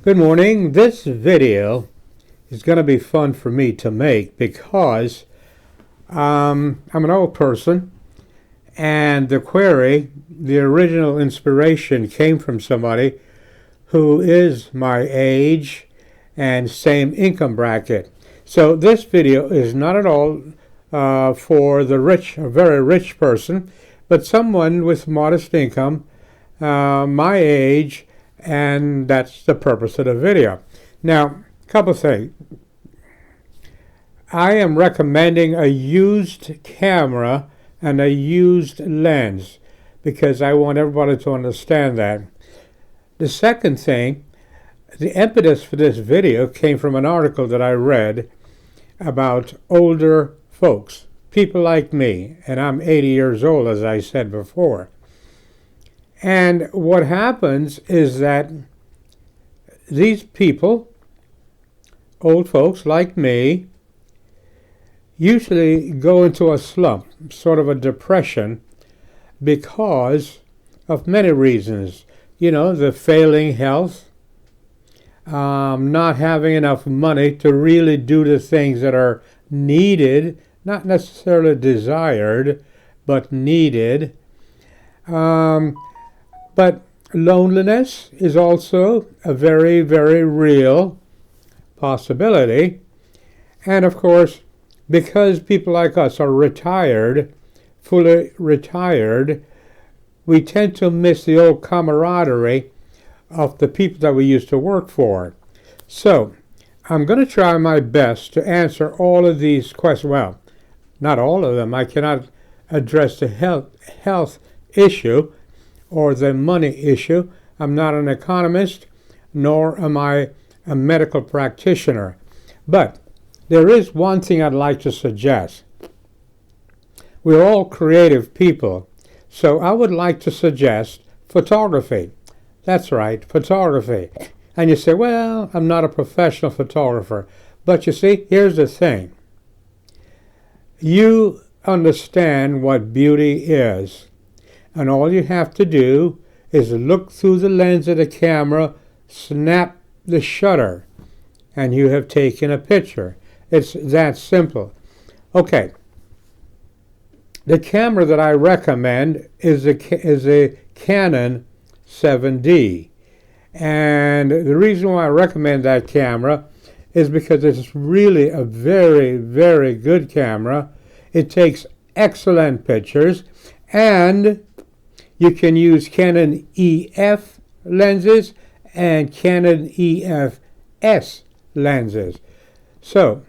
Good morning. This video is going to be fun for me to make because I'm an old person and the original inspiration came from somebody who is my age and same income bracket. So this video is not at all for the rich, a very rich person, but someone with modest income, my age, and that's the purpose of the video. Now, a couple things. I am recommending a used camera and a used lens because I want everybody to understand that. The second thing, the impetus for this video came from an article that I read about older folks, people like me, and I'm 80 years old, as I said before. And what happens is that these people, old folks like me, usually go into a slump, sort of a depression, because of many reasons. You know, the failing health, not having enough money to really do the things that are needed, not necessarily desired, but needed. But loneliness is also a very, very real possibility. And of course, because people like us are retired, fully retired, we tend to miss the old camaraderie of the people that we used to work for. So, I'm going to try my best to answer all of these questions. Well, not all of them. I cannot address the health issue or the money issue. I'm not an economist, nor am I a medical practitioner. But there is one thing I'd like to suggest. We're all creative people, so I would like to suggest photography. That's right, photography. And you say, well, I'm not a professional photographer. But you see, here's the thing. You understand what beauty is. And all you have to do is look through the lens of the camera, snap the shutter, and you have taken a picture. It's that simple. Okay. The camera that I recommend is a Canon 7D. And the reason why I recommend that camera is because it's really a very, very good camera. It takes excellent pictures, and you can use Canon EF lenses and Canon EF-S lenses. So,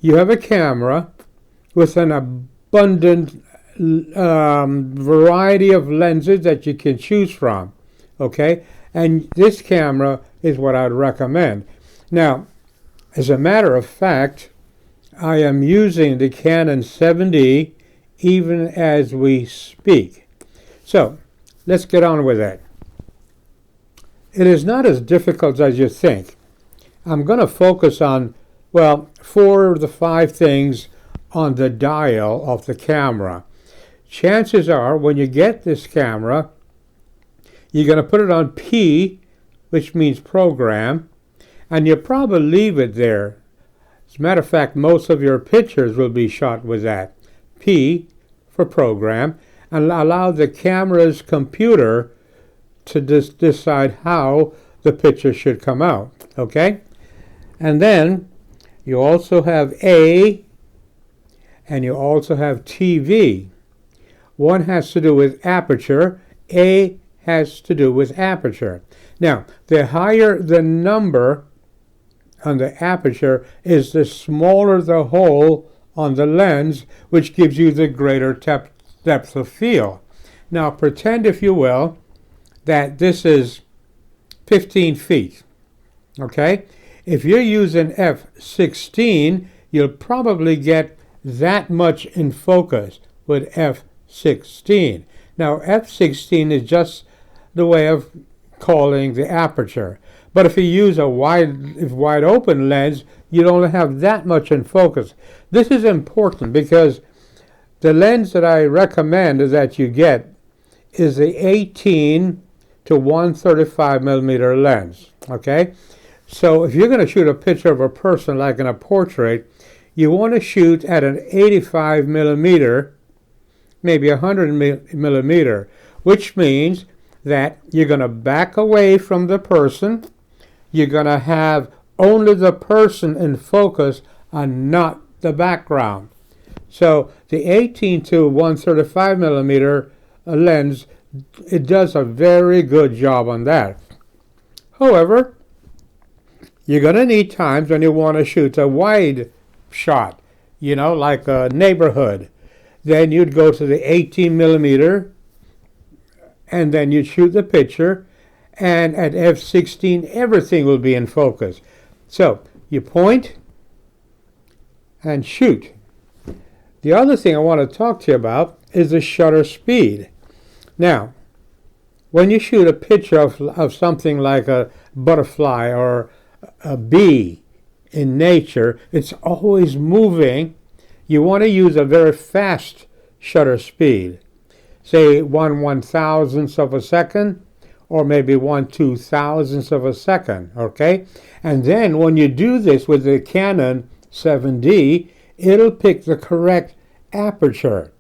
you have a camera with an abundant variety of lenses that you can choose from. Okay? And this camera is what I'd recommend. Now, as a matter of fact, I am using the Canon 7D even as we speak. So, let's get on with it. It is not as difficult as you think. I'm going to focus on, well, 4 of the 5 things on the dial of the camera. Chances are, when you get this camera, you're going to put it on P, which means program, and you'll probably leave it there. As a matter of fact, most of your pictures will be shot with that. P for program, and allow the camera's computer to decide how the picture should come out. Okay? And then you also have A, and you also have TV. One has to do with aperture. A has to do with aperture. Now, the higher the number on the aperture is, the smaller the hole on the lens, which gives you the greater depth of field. Now, pretend, if you will, that this is 15 feet. Okay? If you're using f/16, you'll probably get that much in focus with f/16. Now, f/16 is just the way of calling the aperture. But if you use a wide open lens, you'd only have that much in focus. This is important because the lens that I recommend that you get is the 18 to 135 millimeter lens. Okay, so if you're going to shoot a picture of a person like in a portrait, you want to shoot at an 85 millimeter, maybe 100 millimeter, which means that you're going to back away from the person. You're going to have only the person in focus and not the background. So the 18 to 135 millimeter lens, it does a very good job on that. However, you're going to need times when you want to shoot a wide shot, like a neighborhood. Then you'd go to the 18 millimeter and then you'd shoot the picture, and at f16 everything will be in focus. So you point and shoot. The other thing I want to talk to you about is the shutter speed. Now, when you shoot a picture of something like a butterfly or a bee in nature, it's always moving. You want to use a very fast shutter speed, say 1/1000th of a second, or maybe 1/2000th of a second, okay? And then when you do this with the Canon 7D, it'll pick the correct aperture.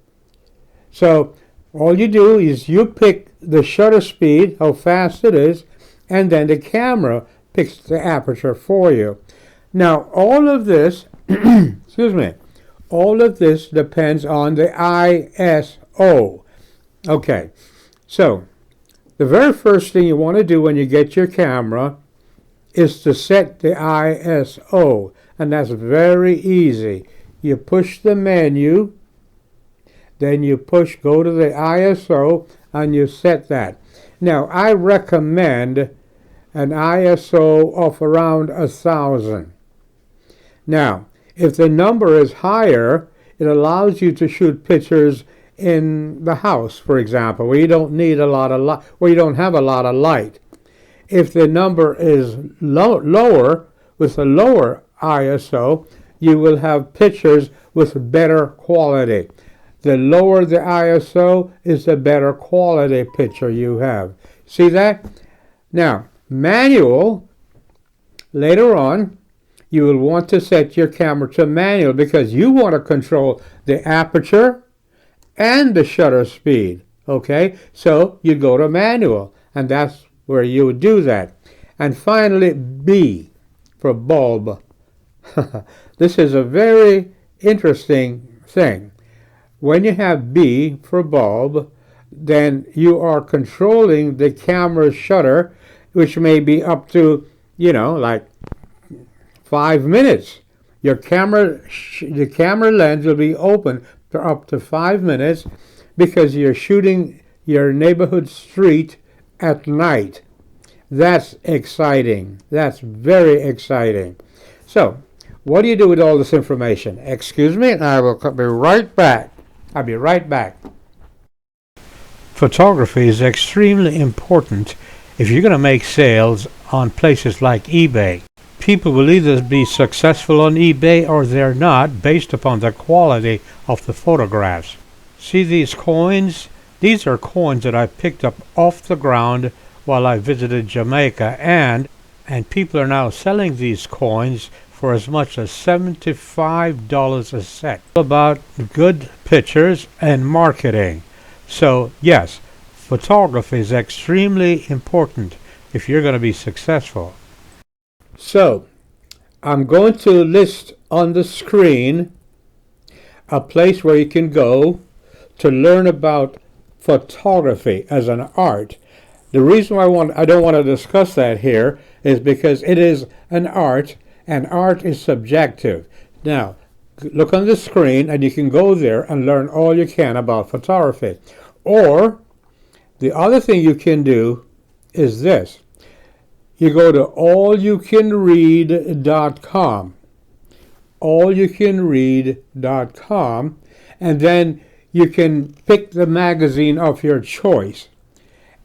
So all you do is you pick the shutter speed, how fast it is, and then the camera picks the aperture for you. Now all of this, excuse me, all of this depends on the ISO. Okay, so the very first thing you want to do when you get your camera is to set the ISO, and that's very easy. You push the menu, then you go to the ISO, and you set that. Now, I recommend an ISO of around 1000. Now, if the number is higher, it allows you to shoot pictures in the house, for example, where you don't need a lot of light, where you don't have a lot of light. If the number is lower, with a lower ISO, you will have pictures with better quality. The lower the ISO is the better quality picture you have. See that? Now, manual, later on, you will want to set your camera to manual because you want to control the aperture and the shutter speed. Okay? So you go to manual, and that's where you would do that. And finally, B for bulb. This is a very interesting thing. When you have B for bulb, then you are controlling the camera's shutter, which may be up to, like 5 minutes. The camera lens will be open for up to 5 minutes because you're shooting your neighborhood street at night. That's exciting. That's very exciting. So, what do you do with all this information? Excuse me, and I will be right back. I'll be right back. Photography is extremely important if you're going to make sales on places like eBay. People will either be successful on eBay or they're not, based upon the quality of the photographs. See these coins? These are coins that I picked up off the ground while I visited Jamaica, and people are now selling these coins for as much as $75 a set. About good pictures and marketing. So yes, photography is extremely important if you're going to be successful. So I'm going to list on the screen a place where you can go to learn about photography as an art. The reason why I don't want to discuss that here is because it is an art, and art is subjective. Now, look on the screen and you can go there and learn all you can about photography. Or, the other thing you can do is this. You go to allyoucanread.com, allyoucanread.com, and then you can pick the magazine of your choice.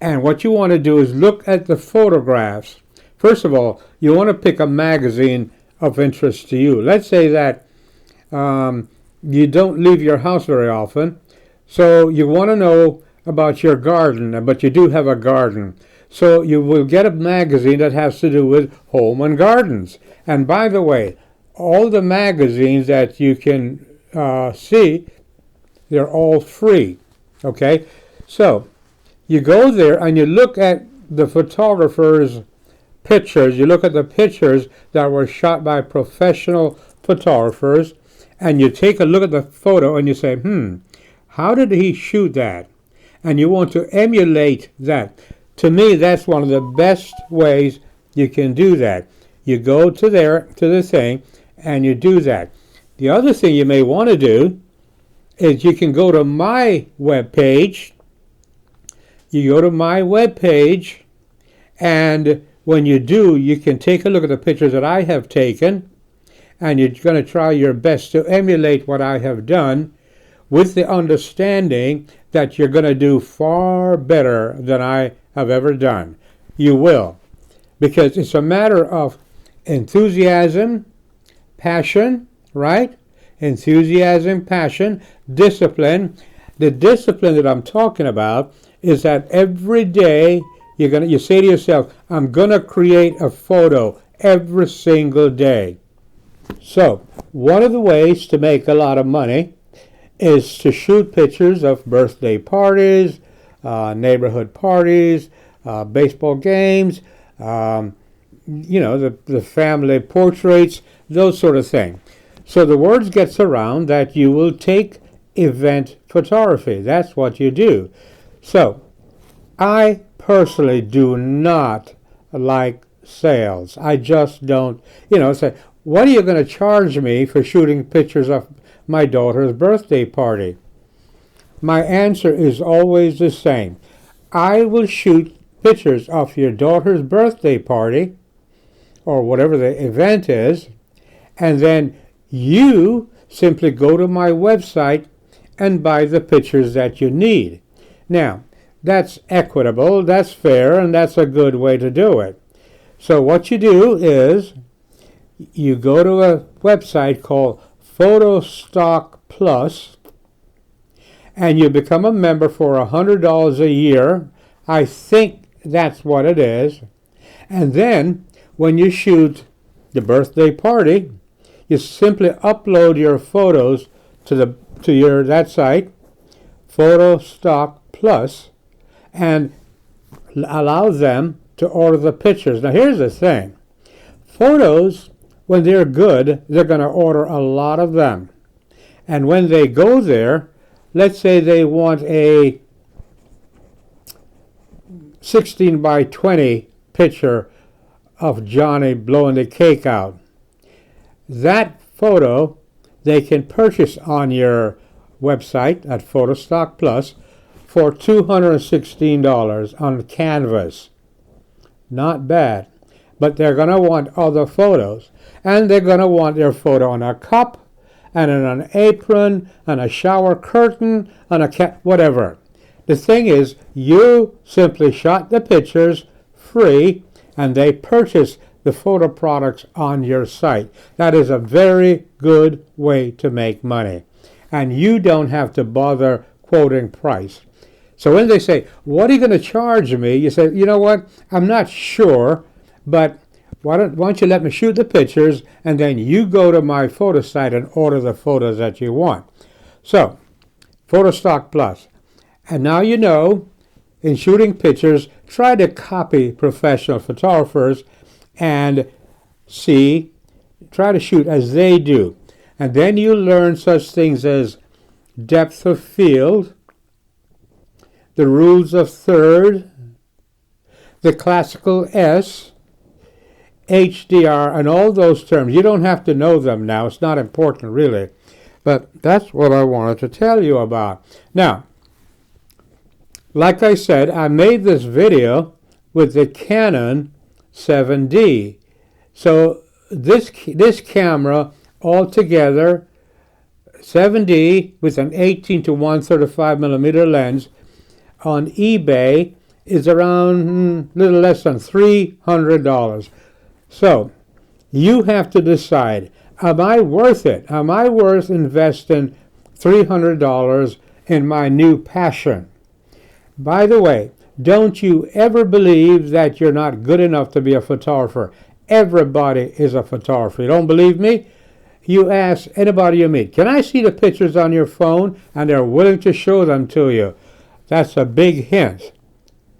And what you want to do is look at the photographs. First of all, you want to pick a magazine of interest to you. Let's say that you don't leave your house very often, so you want to know about your garden, but you do have a garden. So you will get a magazine that has to do with home and gardens. And by the way, all the magazines that you can see, they're all free. Okay? So you go there and you look at the photographer's pictures. You look at the pictures that were shot by professional photographers, and you take a look at the photo and you say, how did he shoot that? And you want to emulate that. To me, that's one of the best ways you can do that. You go to the thing, and you do that. The other thing you may want to do is you can go to my web page. You go to my web page, and when you do, you can take a look at the pictures that I have taken, and you're going to try your best to emulate what I have done, with the understanding that you're going to do far better than I have ever done. You will. Because it's a matter of enthusiasm, passion, right? Enthusiasm, passion, discipline. The discipline that I'm talking about is that every day you say to yourself, I'm going to create a photo every single day. So, one of the ways to make a lot of money is to shoot pictures of birthday parties, neighborhood parties, baseball games, the family portraits, those sort of things. So the word gets around that you will take event photography. That's what you do. So I personally do not like sales. I just don't, say, what are you going to charge me for shooting pictures of my daughter's birthday party? My answer is always the same. I will shoot pictures of your daughter's birthday party, or whatever the event is, and then you simply go to my website and buy the pictures that you need. Now, that's equitable, that's fair, and that's a good way to do it. So what you do is you go to a website called PhotoStock Plus, and you become a member for $100 a year. I think that's what it is. And then when you shoot the birthday party, you simply upload your photos to that site, PhotoStock Plus, and allow them to order the pictures. Now here's the thing. Photos, when they're good, they're going to order a lot of them. And when they go there, let's say they want a 16 by 20 picture of Johnny blowing the cake out. That photo they can purchase on your website at PhotoStock Plus for $216 on canvas. Not bad. But they're going to want other photos. And they're going to want their photo on a cup, and on an apron, and a shower curtain, and whatever. The thing is, you simply shot the pictures free, and they purchase the photo products on your site. That is a very good way to make money. And you don't have to bother quoting price. So when they say, what are you going to charge me? You say, you know what, I'm not sure, but why don't you let me shoot the pictures, and then you go to my photo site and order the photos that you want. So, PhotoStock Plus. And now you know, in shooting pictures, try to copy professional photographers and try to shoot as they do. And then you learn such things as depth of field, the rules of third, the classical S, HDR, and all those terms. You don't have to know them now. It's not important, really. But that's what I wanted to tell you about. Now, like I said, I made this video with the Canon 7D. So this camera altogether, 7D with an 18 to 135 millimeter lens, on eBay is around a little less than $300. So you have to decide, am I worth it? Am I worth investing $300 in my new passion? By the way, Don't you ever believe that you're not good enough to be a photographer. Everybody is a photographer. You don't believe me? You ask anybody you meet, can I see the pictures on your phone? And they're willing to show them to you. That's a big hint.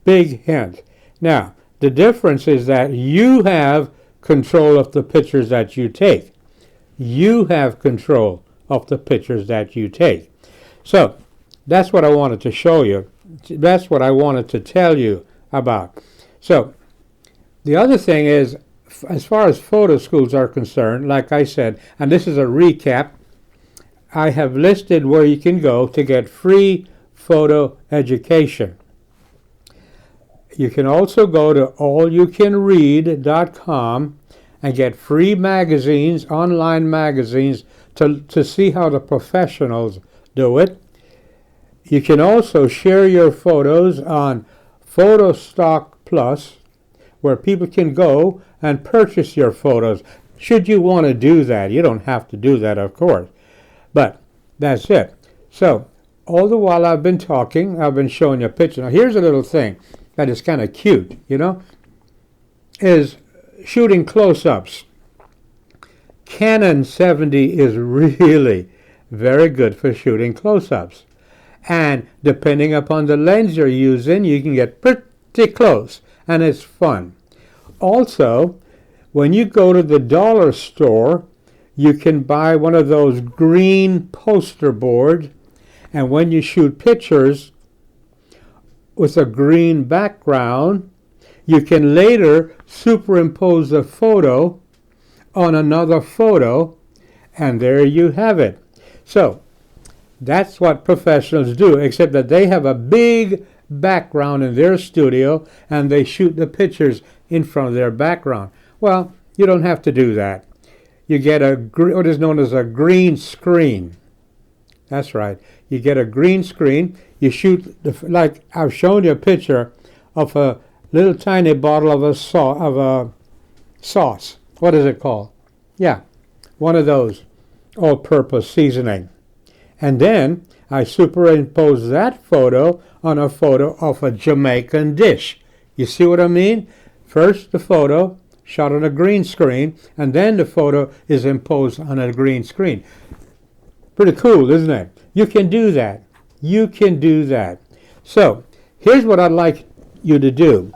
Big hint. Now, the difference is that you have control of the pictures that you take. You have control of the pictures that you take. So, that's what I wanted to show you. That's what I wanted to tell you about. So, the other thing is, as far as photo schools are concerned, like I said, and this is a recap, I have listed where you can go to get free photo education. You can also go to allyoucanread.com and get free magazines, online magazines, to see how the professionals do it. You can also share your photos on PhotoStock Plus, where people can go and purchase your photos. Should you want to do that? You don't have to do that, of course. But that's it. So, all the while I've been talking, I've been showing you a picture. Now, here's a little thing that is kind of cute, is shooting close-ups. Canon 70 is really very good for shooting close-ups. And depending upon the lens you're using, you can get pretty close, and it's fun. Also, when you go to the dollar store, you can buy one of those green poster boards, and when you shoot pictures with a green background, you can later superimpose a photo on another photo, and there you have it. So, that's what professionals do, except that they have a big background in their studio, and they shoot the pictures in front of their background. Well, you don't have to do that. You get what is known as a green screen. That's right. You get a green screen. You shoot, like I've shown you a picture of a little tiny bottle of a sauce. What is it called? Yeah, one of those all-purpose seasoning. And then I superimpose that photo on a photo of a Jamaican dish. You see what I mean? First the photo shot on a green screen, and then the photo is imposed on a green screen. Pretty cool, isn't it? You can do that. You can do that. So, here's what I'd like you to do.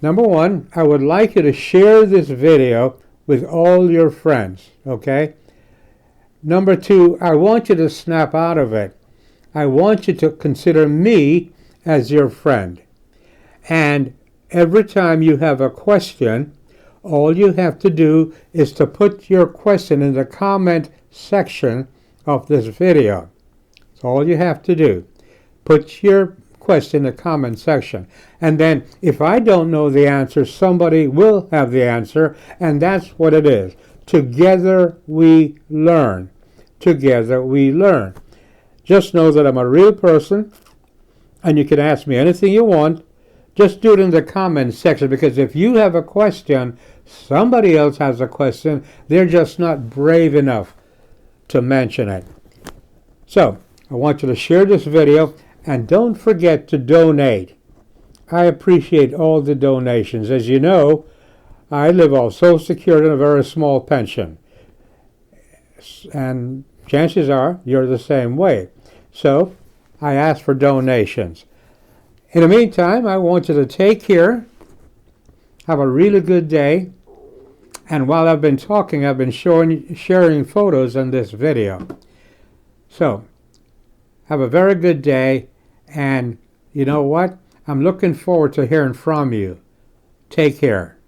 Number one, I would like you to share this video with all your friends, okay? Number two, I want you to snap out of it. I want you to consider me as your friend. And every time you have a question, all you have to do is to put your question in the comment section of this video. That's all you have to do. Put your question in the comment section. And then if I don't know the answer, somebody will have the answer, and that's what it is. Together we learn. Together we learn. Just know that I'm a real person, and you can ask me anything you want. Just do it in the comment section, because if you have a question, somebody else has a question. They're just not brave enough to mention it. So, I want you to share this video, and don't forget to donate. I appreciate all the donations. As you know, I live off Social Security and a very small pension. And chances are you're the same way. So, I ask for donations. In the meantime, I want you to take care, have a really good day, and while I've been talking, I've been sharing photos in this video. So, have a very good day, and you know what? I'm looking forward to hearing from you. Take care.